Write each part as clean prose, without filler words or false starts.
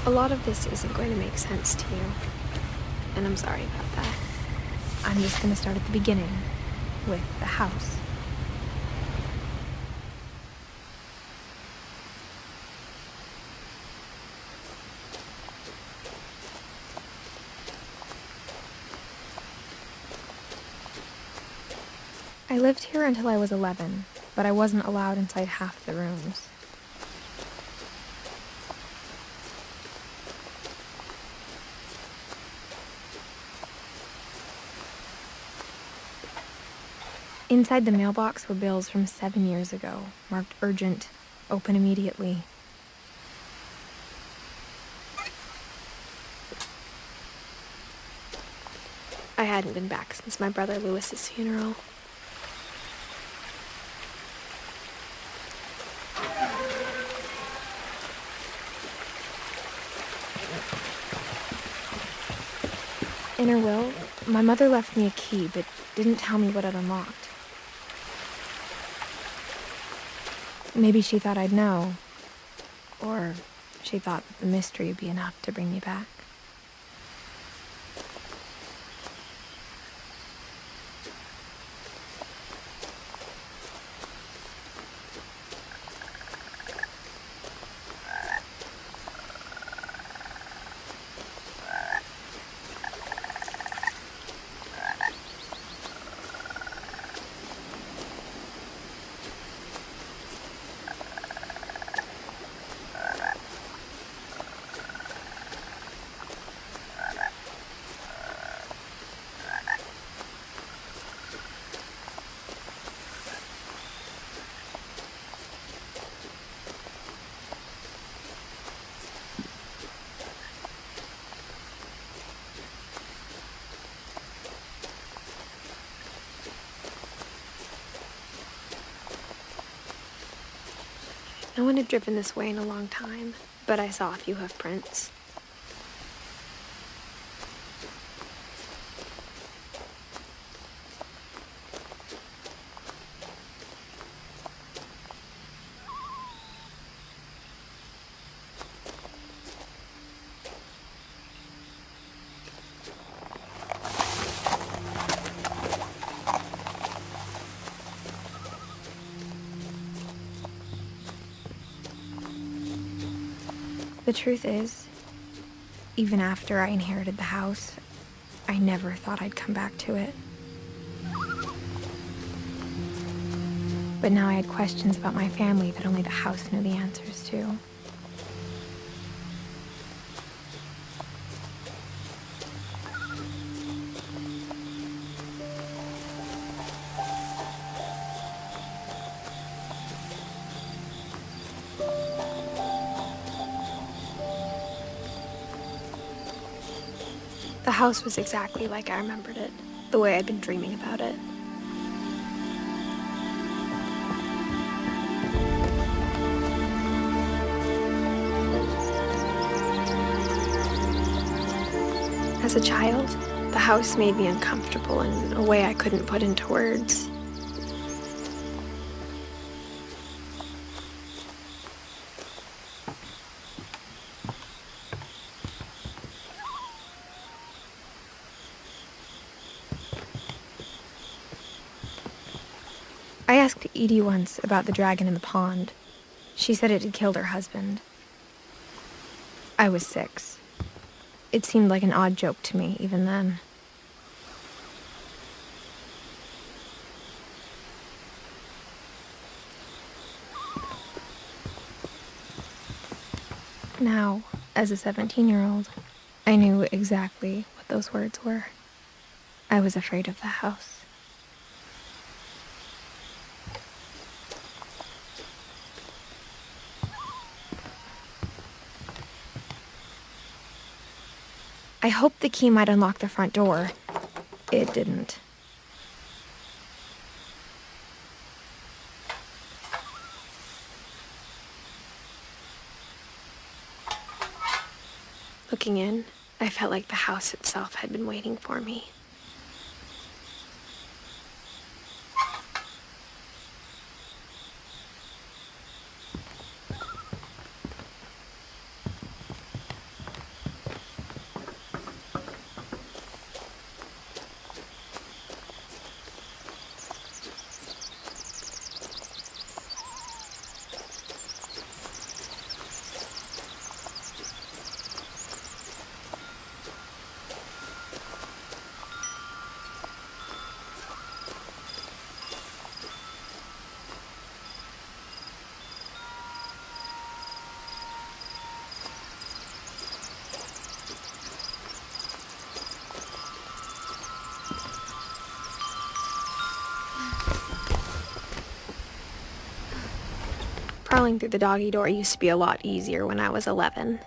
A lot of this isn't going to make sense to you, and I'm sorry about that. I'm just going to start at the beginning, with the house. I lived here until I was 11, but I wasn't allowed inside half the rooms. Inside the mailbox were bills from 7 years ago, marked urgent, open immediately. I hadn't been back since my brother Lewis's funeral. In her will, my mother left me a key, but didn't tell me what it unlocked. Maybe she thought I'd know, or she thought that the mystery would be enough to bring me back. No one had driven this way in a long time, but I saw a few hoof prints. The truth is, even after I inherited the house, I never thought I'd come back to it. But now I had questions about my family that only the house knew the answers to. The house was exactly like I remembered it, the way I'd been dreaming about it. As a child, the house made me uncomfortable in a way I couldn't put into words. I asked Edie once about the dragon in the pond. She said it had killed her husband. I was 6. It seemed like an odd joke to me, even then. Now, as a 17-year-old, I knew exactly what those words were. I was afraid of the house. I hoped the key might unlock the front door. It didn't. Looking in, I felt like the house itself had been waiting for me. Crawling through the doggy door used to be a lot easier when I was 11.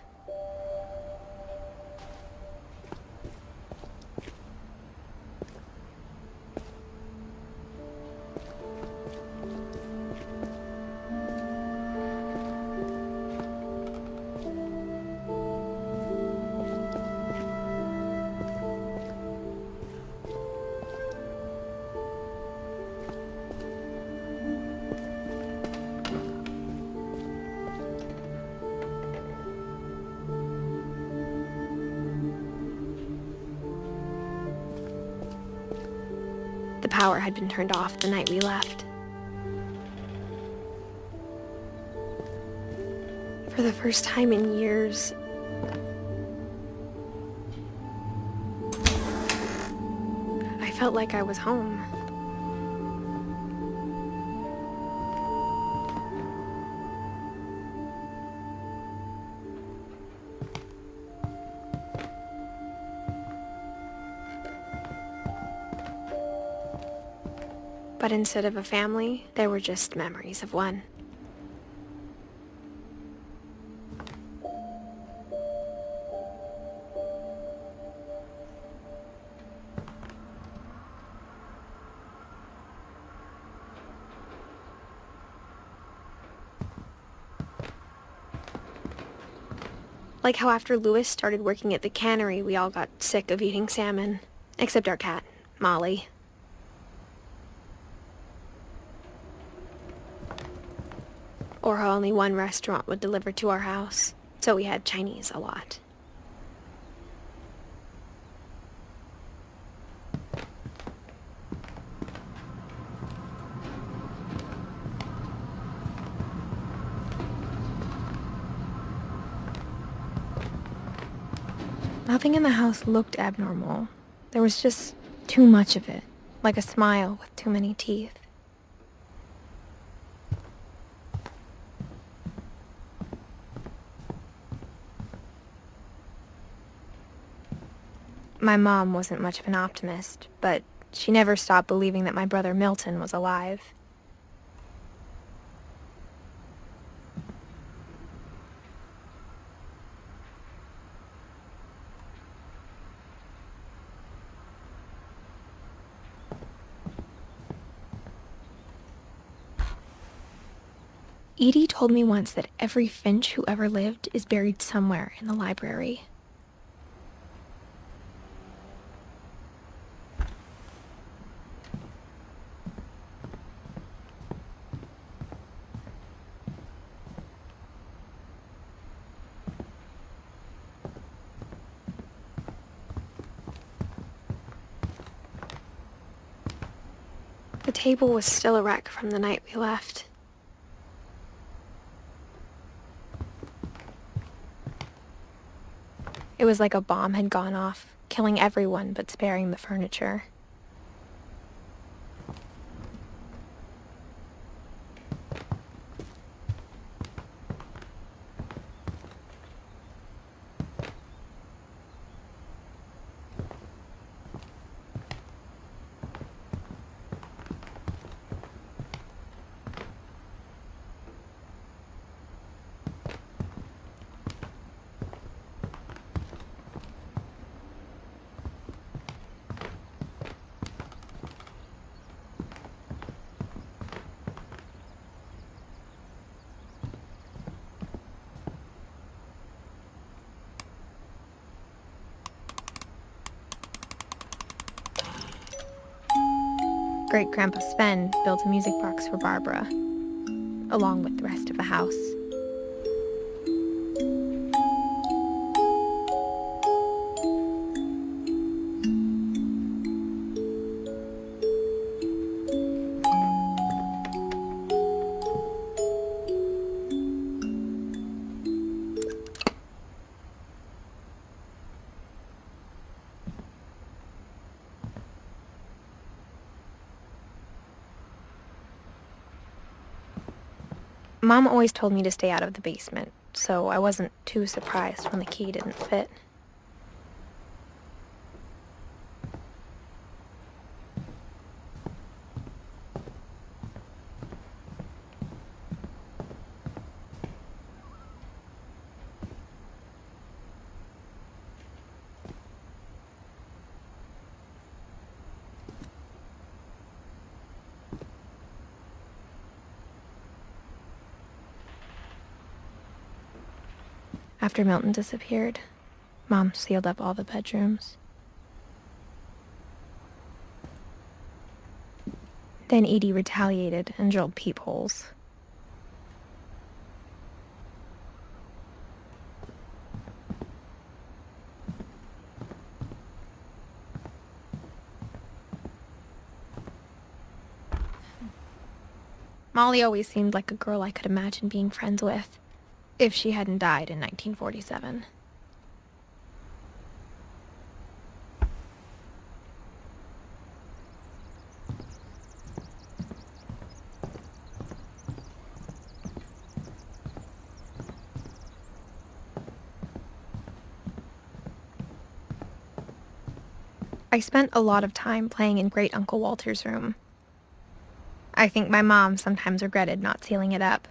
The power had been turned off the night we left. For the first time in years, I felt like I was home. But instead of a family, there were just memories of one. Like how after Lewis started working at the cannery, we all got sick of eating salmon. Except our cat, Molly. Or how only one restaurant would deliver to our house, so we had Chinese a lot. Nothing in the house looked abnormal. There was just too much of it, like a smile with too many teeth. My mom wasn't much of an optimist, but she never stopped believing that my brother Milton was alive. Edie told me once that every Finch who ever lived is buried somewhere in the library. The table was still a wreck from the night we left. It was like a bomb had gone off, killing everyone but sparing the furniture. Great-Grandpa Sven built a music box for Barbara, along with the rest of the house. Mom always told me to stay out of the basement, so I wasn't too surprised when the key didn't fit. After Milton disappeared, Mom sealed up all the bedrooms. Then Edie retaliated and drilled peepholes. Molly always seemed like a girl I could imagine being friends with, if she hadn't died in 1947. I spent a lot of time playing in Great Uncle Walter's room. I think my mom sometimes regretted not sealing it up.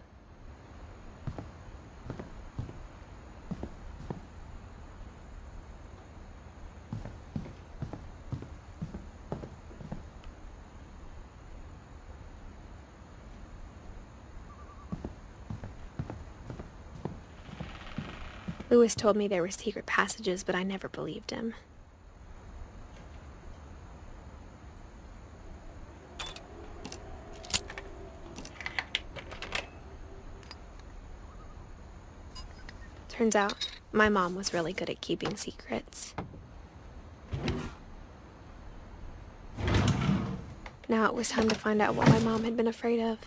Lewis told me there were secret passages, but I never believed him. Turns out, my mom was really good at keeping secrets. Now it was time to find out what my mom had been afraid of.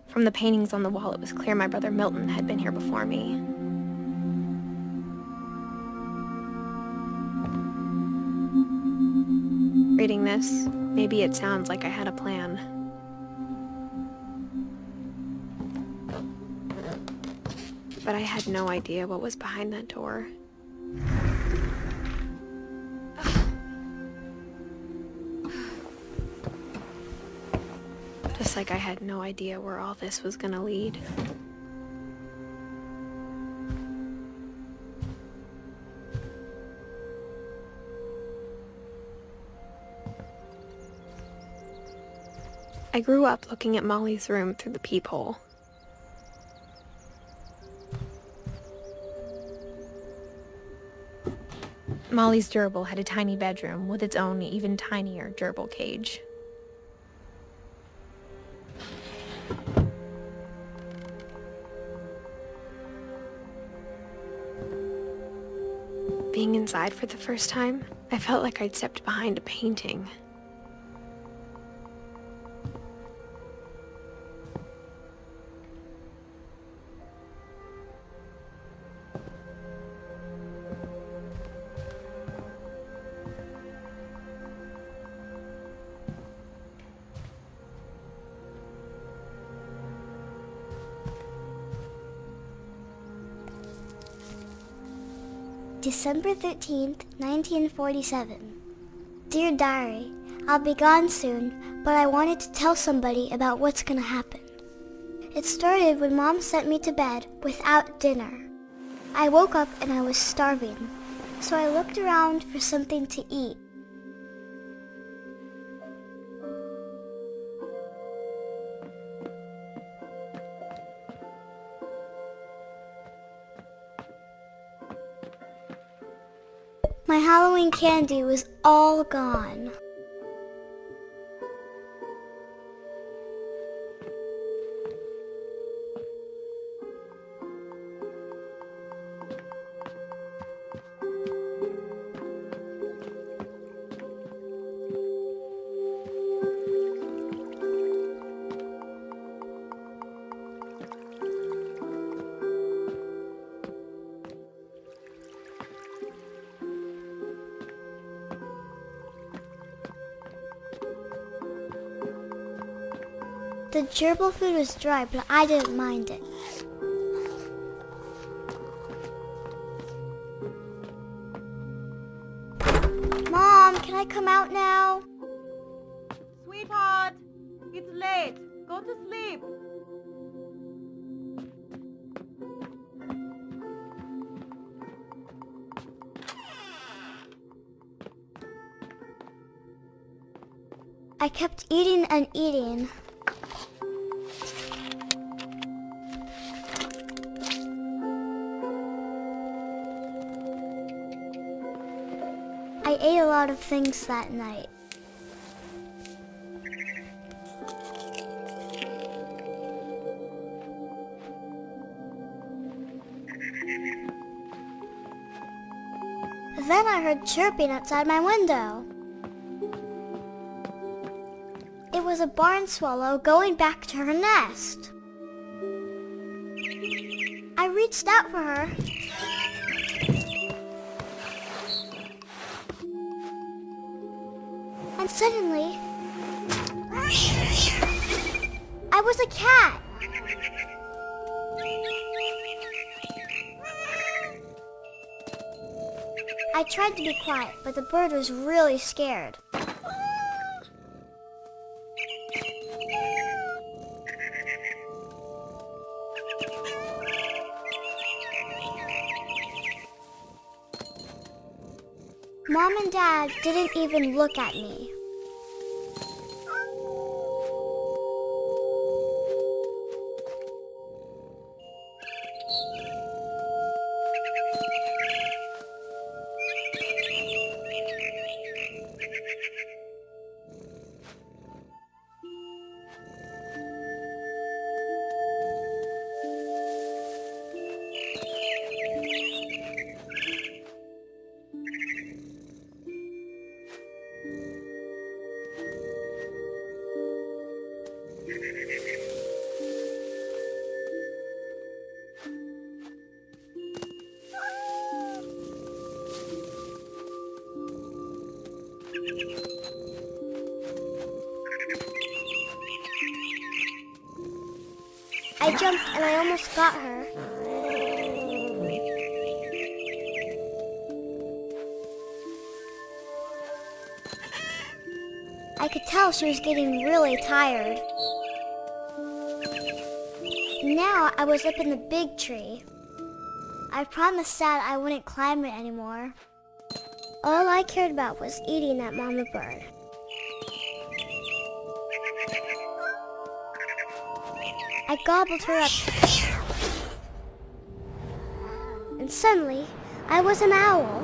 From the paintings on the wall, it was clear my brother Milton had been here before me. Reading this, maybe it sounds like I had a plan. But I had no idea what was behind that door. Just like I had no idea where all this was gonna lead. I grew up looking at Molly's room through the peephole. Molly's gerbil had a tiny bedroom with its own even tinier gerbil cage. Being inside for the first time, I felt like I'd stepped behind a painting. December 13th, 1947. Dear Diary, I'll be gone soon, but I wanted to tell somebody about what's gonna happen. It started when Mom sent me to bed without dinner. I woke up and I was starving, so I looked around for something to eat. My Halloween candy was all gone. The gerbil food was dry, but I didn't mind it. Mom, can I come out now? Sweetheart, it's late. Go to sleep. I kept eating and eating. I ate a lot of things that night. Then I heard chirping outside my window. It was a barn swallow going back to her nest. I reached out for her. And suddenly, I was a cat. I tried to be quiet, but the bird was really scared. Mom and Dad didn't even look at me. I jumped and I almost got her. I could tell she was getting really tired. Now I was up in the big tree. I promised Dad I wouldn't climb it anymore. All I cared about was eating that mama bird. I gobbled her up. And suddenly, I was an owl.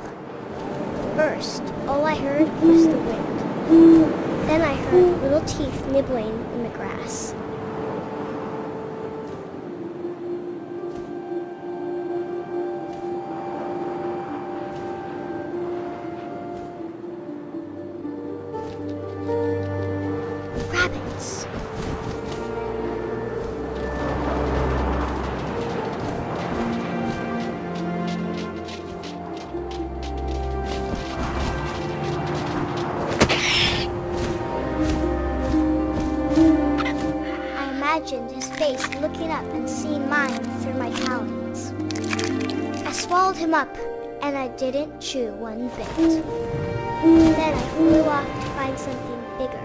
First, all I heard was the wind. Then I heard little teeth nibbling in the grass. Rabbits. His face looking up and seeing mine through my talons. I swallowed him up, and I didn't chew one bit. Then I flew off to find something bigger.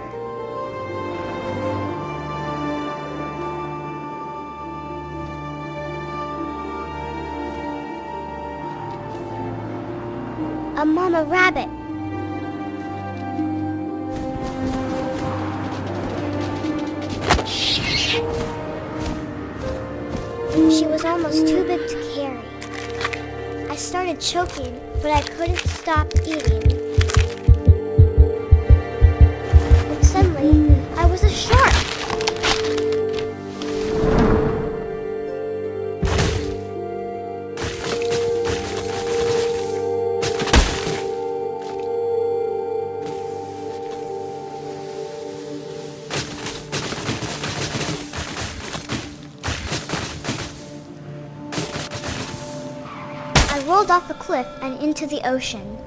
A mama rabbit. She was almost too big to carry. I started choking, but I couldn't stop eating. And suddenly, I was a shark. I rolled off the cliff and into the ocean.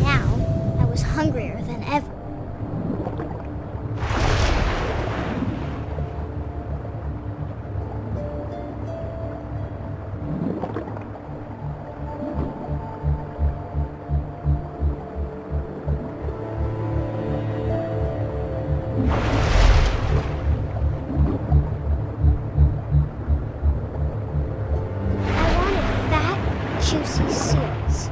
Now, I was hungrier than ever. Juicy seals.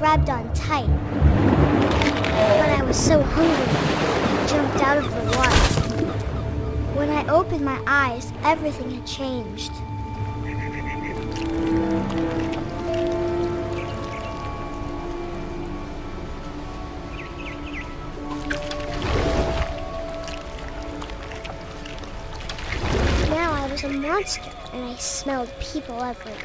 grabbed on tight. But I was so hungry, I jumped out of the water. When I opened my eyes, everything had changed. Now I was a monster, and I smelled people everywhere.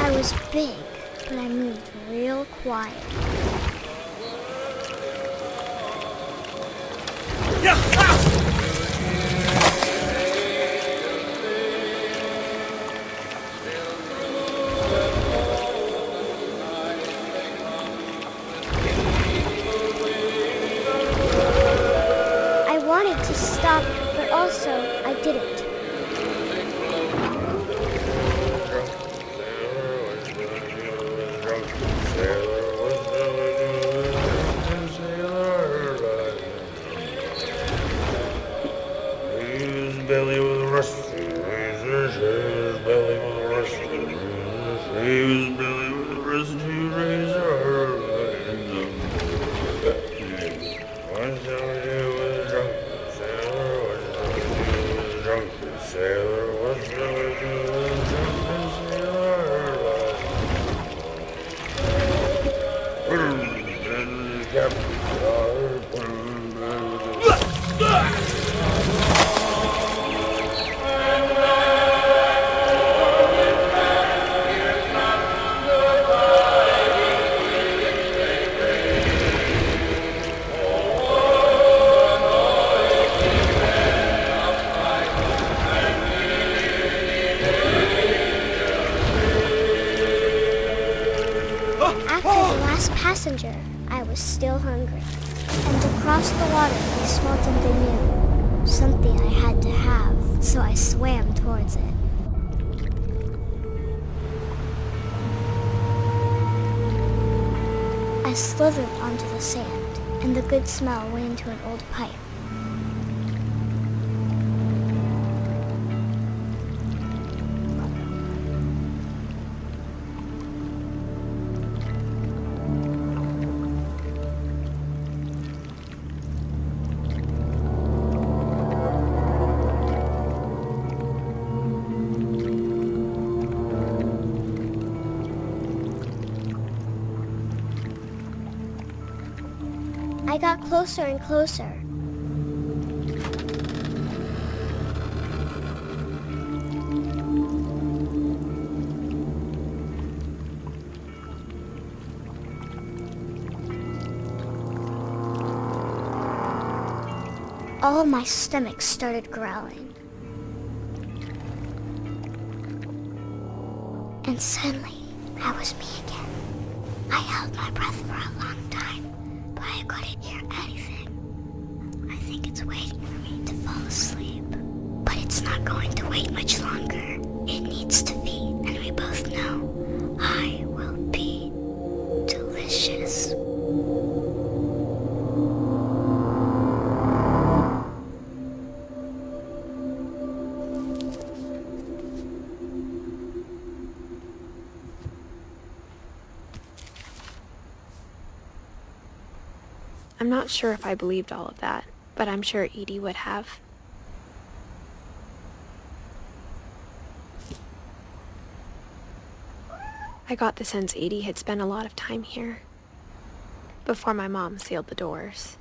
I was big, but I moved real quiet. I wanted to stop, but also I didn't. Belly with a rusty razor, his belly with a rusty razor, his belly with a rusty razor. What shall we do with a drunken sailor? What shall we do with a drunken sailor? What shall we do with a drunken sailor? And the captain passenger, I was still hungry. And across the water, I smelled something new. Something I had to have, so I swam towards it. I slithered onto the sand, and the good smell went into an old pipe. I got closer and closer. All my stomach started growling. And suddenly, I was me again. I held my breath for a long time, but I couldn't hear anything. I think it's waiting for me to fall asleep. But it's not going to wait much longer. It needs to feed, and we both know I will be delicious. I'm not sure if I believed all of that, but I'm sure Edie would have. I got the sense Edie had spent a lot of time here, before my mom sealed the doors.